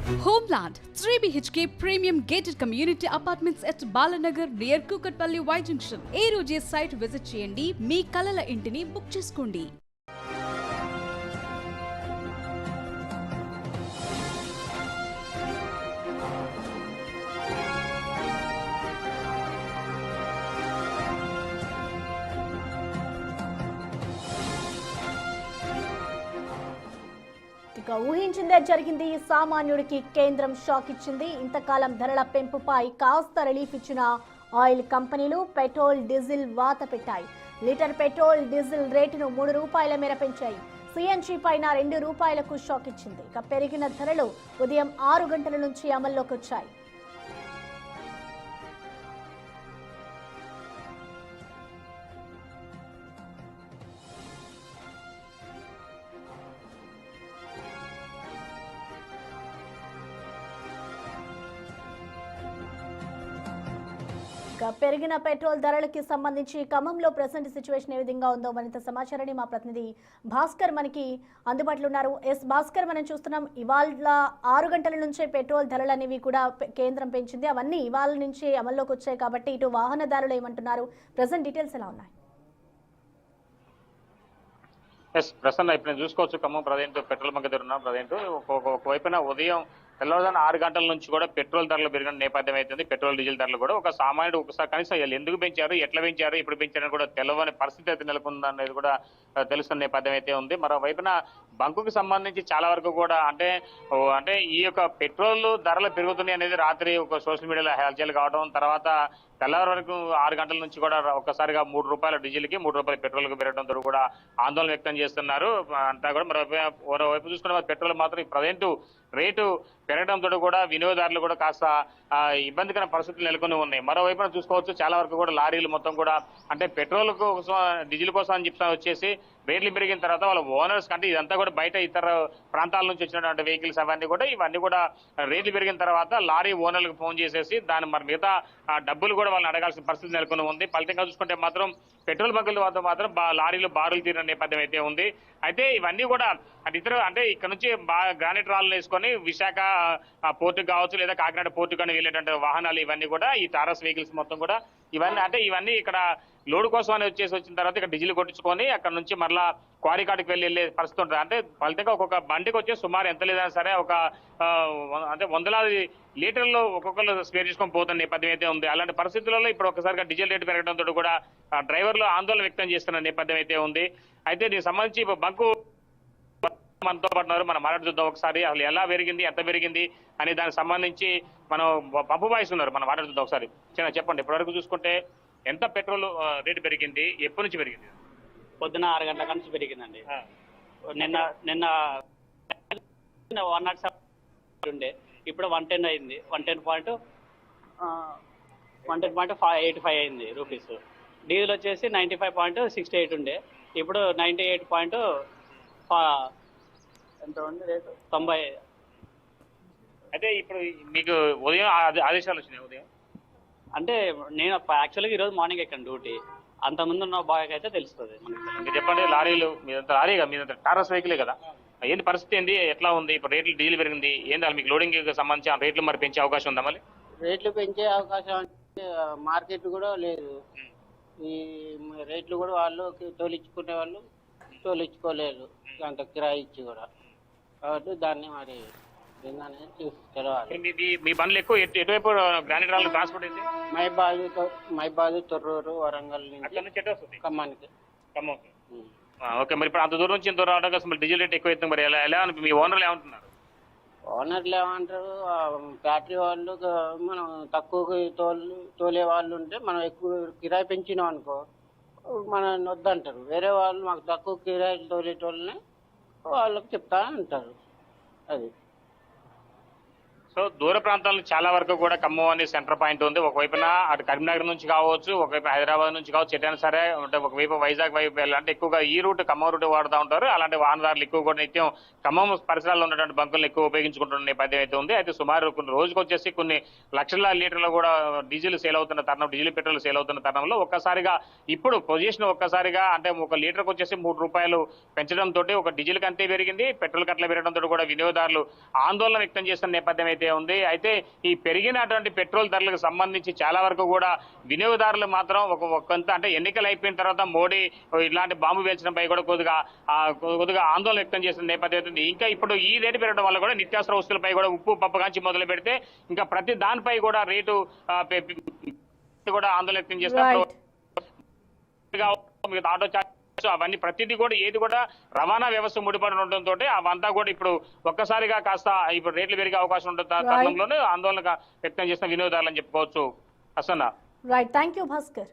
Homeland 3 BHK premium gated community apartments at Balanagar near Kukatpalli Y Junction. ఏ రోజే site visit చేయండి, మీ కలల ఇంటిని book చేసుకోండి. ఇక ఊహించిందే జరిగింది. సామాన్యుడికి కేంద్రం షాక్ ఇచ్చింది. ఇంతకాలం ధరల పెంపుపై కాస్త రిలీఫ్ ఇచ్చిన ఆయిల్ కంపెనీలు పెట్రోల్ డీజిల్ వాత పెట్టాయి. లీటర్ పెట్రోల్ డీజిల్ రేటును 3 రూపాయల మేర పెంచాయి. సిఎన్జి పైన 2 రూపాయలకు షాక్ ఇచ్చింది. ఇక పెరిగిన ధరలు ఉదయం 6 గంటల నుంచి అమల్లోకి వచ్చాయి. పెరిగిన పెట్రోల్ ధరలకి సంబంధించి ఖమ్మంలో ప్రెసెంట్ సిచ్యువేషన్ ఏ విధంగా ఉందో మరింత సమాచారాన్ని మా ప్రతినిధి భాస్కర్ మనకి అందుబాటులో ఉన్నారు. భాస్కర్, మనం చూస్తున్నాం ఇవాళ 6 గంటల నుంచే పెట్రోల్ ధరలు అనేవి కూడా కేంద్రం పెంచింది. అవన్నీ ఇవాళ నుంచి అమల్లోకి వచ్చాయి కాబట్టి ఇటు వాహనదారులు ఏమంటున్నారు, ప్రెసెంట్ డీటెయిల్స్ ఎలా ఉన్నాయి? ప్రసన్న ఇప్పుడు చూసుకోవచ్చు. ఖమ్మం ప్రజెంట్ పెట్రోల్ బంక్ దగ్గర ఉన్నాం. ప్రజెంట్ ఒకవైపున ఉదయం తెల్లవారుజామున 6 గంటల నుంచి కూడా పెట్రోల్ ధరలు పెరిగిన నేపథ్యం అవుతుంది. పెట్రోల్ డీజిల్ ధరలు కూడా ఒక సామాన్యుడు ఒకసారి కనీసం ఎందుకు పెంచారు, ఎట్లా పెంచారు, ఇప్పుడు పెంచారని కూడా తెలవని పరిస్థితి అయితే నెలకొందనేది కూడా తెలుస్తున్న నేపథ్యం అయితే ఉంది. మరోవైపున బంకుకి సంబంధించి చాలా వరకు కూడా అంటే ఈ యొక్క పెట్రోల్ ధరలు పెరుగుతున్నాయి అనేది రాత్రి ఒక సోషల్ మీడియాలో హల్చల్ కావడం, తర్వాత తెల్లవారు వరకు 6 గంటల నుంచి కూడా ఒక్కసారిగా 3 రూపాయల డీజిల్కి 3 రూపాయల పెట్రోల్కి పెరగడంతో కూడా ఆందోళన వ్యక్తం చేస్తున్నారు అంతా కూడా. మరోవైపు చూసుకున్న పెట్రోల్ మాత్రం ప్రజెంట్ రేటు పెరగడంతో కూడా వినియోగదారులు కూడా కాస్త ఇబ్బందికర పరిస్థితులు నెలకొని ఉన్నాయి. మరోవైపున చూసుకోవచ్చు చాలా వరకు కూడా లారీలు మొత్తం కూడా అంటే పెట్రోల్ కోసం డీజిల్ కోసం అని చెప్తా వచ్చేసి రేట్లు పెరిగిన తర్వాత వాళ్ళ ఓనర్స్ కంటే ఇదంతా కూడా బయట ఇతర ప్రాంతాల నుంచి వచ్చినటువంటి వెహికల్స్ ఇవన్నీ కూడా రేట్లు పెరిగిన తర్వాత లారీ ఓనర్లకు ఫోన్ చేసేసి దాని మరి మిగతా డబ్బులు కూడా వాళ్ళని అడగాల్సిన పరిస్థితి నెలకొని ఉంది. ఫలితంగా చూసుకుంటే మాత్రం పెట్రోల్ బంకుల వద్ద మాత్రం లారీలు బారులు తీరిన నేపథ్యం అయితే ఉంది. అయితే ఇవన్నీ కూడా అంటే ఇక్కడ నుంచి గ్రానైట్ రాళ్ళు వేసుకొని విశాఖ పోర్టు కావచ్చు లేదా కాకినాడ పోర్టు కానీ వెళ్ళేటువంటి వాహనాలు ఇవన్నీ కూడా ఈ టారస్ వెహికల్స్ మొత్తం కూడా ఇవన్నీ ఇక్కడ లోడ్ కోసం అని వచ్చిన తర్వాత ఇక్కడ డీజిల్ కొట్టించుకొని అక్కడ నుంచి మరలా క్వారీ కాడికి వెళ్ళే పరిస్థితి ఉంటుంది. అంటే ఫలితంగా ఒక్కొక్క బండికి వచ్చి సుమారు ఎంత లేదన్నా సరే అంటే వందలాది లీటర్లు ఒక్కొక్కరు స్పేర్ చేసుకొని పోతున్న నేపథ్యం అయితే ఉంది. అలాంటి పరిస్థితులలో ఇప్పుడు ఒకసారిగా డీజిల్ రేటు పెరగడంతో కూడా డ్రైవర్లు ఆందోళన వ్యక్తం చేస్తున్న నేపథ్యం అయితే ఉంది. అయితే దీనికి సంబంధించి బంకు మనతో పాటున్నారు, మనం మాట్లాడుతుందాం ఒకసారి అసలు ఎలా పెరిగింది, ఎంత పెరిగింది అని దానికి సంబంధించి మనం పంపు బాయ్స్ ఉన్నారు, మనం మాట్లాడుతుందాం ఒకసారి. చెప్పండి, ఇప్పటివరకు చూసుకుంటే ఎంత పెట్రోల్ రేటు పెరిగింది, ఎప్పటి నుంచి పెరిగింది? పొద్దున 6 గంటల నుంచి పెరిగిందండి. నిన్న 107 ఉండే, ఇప్పుడు 110 అయింది. 110.85 అయింది రూపీస్. డీజిల్ వచ్చేసి 95.68 ఉండే, ఇప్పుడు 98. ఎంత ఉంది రేటు? 90. అయితే ఇప్పుడు మీకు ఉదయం ఆదేశాలు వచ్చినాయి ఉదయం? అంటే నేను యాక్చువల్గా ఈరోజు మార్నింగ్ ఎక్కాను డ్యూటీ, అంతకుముందు ఉన్న బాగా అయితే తెలుస్తుంది. మీరు చెప్పండి, లారీలు మీదంతా లారీగా మీదంతా టారస్ వెహికలే కదా, ఏంటి పరిస్థితి ఏంది, ఎట్లా ఉంది ఇప్పుడు? రేట్లు డీజిల్ పెరిగింది ఏంటి, మీకు లోడింగ్ సంబంధించి రేట్లు మరి పెంచే అవకాశం ఉందా? మళ్ళీ రేట్లు పెంచే అవకాశం అంటే మార్కెట్ కూడా లేదు. ఈ రేట్లు కూడా వాళ్ళు తోలించుకునే వాళ్ళు తోలించుకోలేరు అంత కిరాయి ఇచ్చి కూడా, కాబట్టి దాన్ని మరి ఏందనేది చూసి తెలవాలి. మీ బండ్లు ఎక్కువ ఎటువైపు గ్రానైట్ రాళ్ళు ట్రాన్స్పోర్ట్ అయితే? మైబాదు తొర్రూరు వరంగల్ నుంచి ఖమ్మానికి. ఓకే, మరి ఇప్పుడు అంత దూరం నుంచి ఇంత దూరం రావడానికి అసలు డీజిల్ రేట్ ఎక్కువ అవుతుంది, మరి ఎలా మీ ఓనర్లు ఏమంటున్నారు? ఓనర్లు ఏమంటారు, ఫ్యాక్టరీ వాళ్ళు మనం తక్కువకి తోలే వాళ్ళు ఉంటే మనం ఎక్కువ కిరాయి పెంచినాం అనుకో మనం వద్దంటారు. వేరే వాళ్ళు మాకు తక్కువ కిరాయిలు తోలేటోళ్ళని వాళ్ళకి చెప్తా అంటారు. అది సో దూర ప్రాంతాల నుంచి చాలా వరకు కూడా ఖమ్మం అనే సెంటర్ పాయింట్ ఉంది. ఒకవైపున అటు కరీంనగర్ నుంచి కావచ్చు, ఒకవైపు హైదరాబాద్ నుంచి కావచ్చు, ఎటైనా సరే అంటే ఒకవైపు వైజాగ్ వైపు వెళ్ళాలంటే ఎక్కువగా ఈ రూట్ ఖమ్మం రూట్ వాడుతూ ఉంటారు. అలాంటి వాహనదారులు ఎక్కువ కూడా నిత్యం ఖమ్మం పరిసరాల్లో ఉన్నటువంటి బంకులను ఎక్కువ ఉపయోగించుకుంటున్న నేపథ్యం అయితే ఉంది. అయితే సుమారు కొన్ని రోజుకు వచ్చేసి కొన్ని లక్షల లీటర్లు కూడా డీజిల్ సేల్ అవుతున్న తరుణం, డీజిల్ పెట్రోల్ సేల్ అవుతున్న తరుణంలో ఒక్కసారిగా ఇప్పుడు పొజిషన్ ఒక్కసారిగా అంటే ఒక లీటర్కి వచ్చేసి ₹3 పెంచడంతో ఒక డీజిల్ కంతే పెరిగింది, పెట్రోల్ కట్ల పెరగడంతో కూడా వినియోగదారులు ఆందోళన వ్యక్తం చేస్తున్న నేపథ్యం అయితే ఉంది. అయితే ఈ పెరిగినటువంటి పెట్రోల్ ధరలకు సంబంధించి చాలా వరకు కూడా వినియోగదారులు మాత్రం కొంత అంటే ఎన్నికలు అయిపోయిన తర్వాత మోడీ ఇలాంటి బాంబు వేల్చడంపై కూడా కొద్దిగా ఆందోళన వ్యక్తం చేసిన నేపథ్యం అవుతుంది. ఇంకా ఇప్పుడు ఈ రేటు పెరగడం వల్ల కూడా నిత్యావసర వస్తువులపై కూడా ఉప్పు పప్పు కాంచి మొదలు పెడితే ఇంకా ప్రతి దానిపై కూడా రేటు కూడా ఆందోళన వ్యక్తం చేస్తారు. ఆటో చార్జెస్ అవన్నీ ప్రతిదీ కూడా ఏది కూడా రవాణా వ్యవస్థ ముడిపడి ఉండడంతో అవంతా కూడా ఇప్పుడు ఒక్కసారిగా కాస్త ఇప్పుడు రేట్లు పెరిగే అవకాశం ఉంటుంది తరుణంలోనే ఆందోళన వ్యక్తం చేసిన వినియోగదారులు అని చెప్పుకోవచ్చు. అసన్నా రైట్, థ్యాంక్ యూ భాస్కర్.